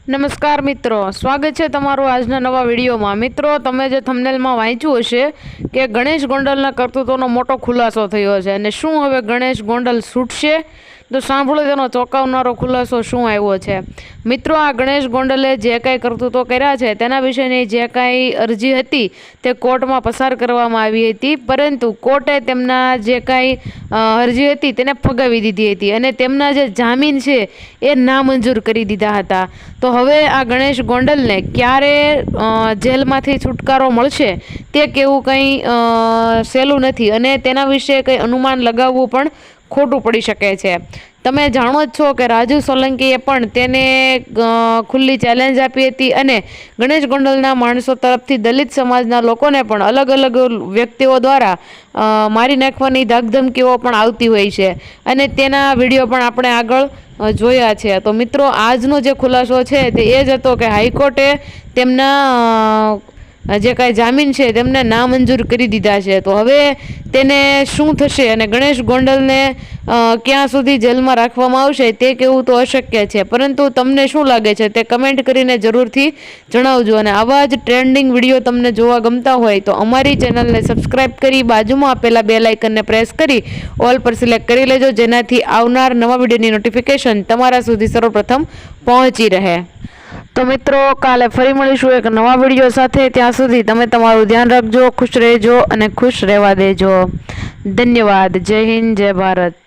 નમસ્કાર મિત્રો, સ્વાગત છે તમારું આજના નવા વિડીયોમાં। મિત્રો, તમે જે થંબનેલમાં વાંચ્યું હશે કે ગણેશ ગોંડલના કરતૂતોનો મોટો ખુલાસો થયો છે અને શું હવે ગણેશ ગોંડલ છૂટશે? તો સાંભળો તેનો ચોંકાવનારો ખુલાસો શું આવ્યો છે। મિત્રો, આ ગણેશ ગોંડલે જે કાંઈ કરતૂતો કર્યા છે તેના વિશેની જે કાંઈ અરજી હતી તે કોર્ટમાં પસાર કરવામાં આવી હતી, પરંતુ કોર્ટે તેમના જે કાંઈ અરજી હતી તેને ફગાવી દીધી હતી અને તેમના જે જામીન છે એ નામંજૂર કરી દીધા હતા। તો હવે આ ગણેશ ગોંડલને ક્યારે જેલમાંથી છુટકારો મળશે તે કહેવું કંઈ સહેલું નથી અને તેના વિશે કંઈ અનુમાન લગાવવું પણ ખોટું પડી શકે છે। તમે જાણો જ છો કે રાજુ સોલંકીએ પણ તેને ખુલ્લી ચેલેન્જ આપી હતી અને ગણેશ ગોંડલના માણસો તરફથી દલિત સમાજના લોકોને પણ અલગ અલગ વ્યક્તિઓ દ્વારા મારી નાખવાની ધાકધમકીઓ પણ આવતી હોય છે અને તેના વિડીયો પણ આપણે આગળ જોયા છે। તો મિત્રો, આજનો જે ખુલાસો છે તે એ જ હતો કે હાઈકોર્ટે તેમના જે કાંઈ જામીન છે તેમને નામંજૂર કરી દીધા છે। તો હવે તેને શું થશે અને ગણેશ ગોંડલને ક્યાં સુધી જેલમાં રાખવામાં આવશે તે કહેવું તો અશક્ય છે, પરંતુ તમને શું લાગે છે તે કમેન્ટ કરીને જરૂરથી જણાવજો અને આવા જ ટ્રેન્ડિંગ વિડીયો તમને જોવા ગમતા હોય તો અમારી ચેનલને સબસ્ક્રાઈબ કરી બાજુમાં આપેલા બેલ આઇકનને પ્રેસ કરી ઓલ પર સિલેક્ટ કરી લેજો, જેનાથી આવનાર નવા વિડીયોની નોટિફિકેશન તમારા સુધી સર્વપ્રથમ પહોંચી રહે। તો મિત્રો, કાલે ફરી મળીશું એક નવા વિડીયો સાથે। ત્યાં સુધી તમે તમારું ધ્યાન રાખજો, ખુશ રહેજો અને ખુશ રહેવા દેજો। ધન્યવાદ। જય હિન્દ, જય ભારત।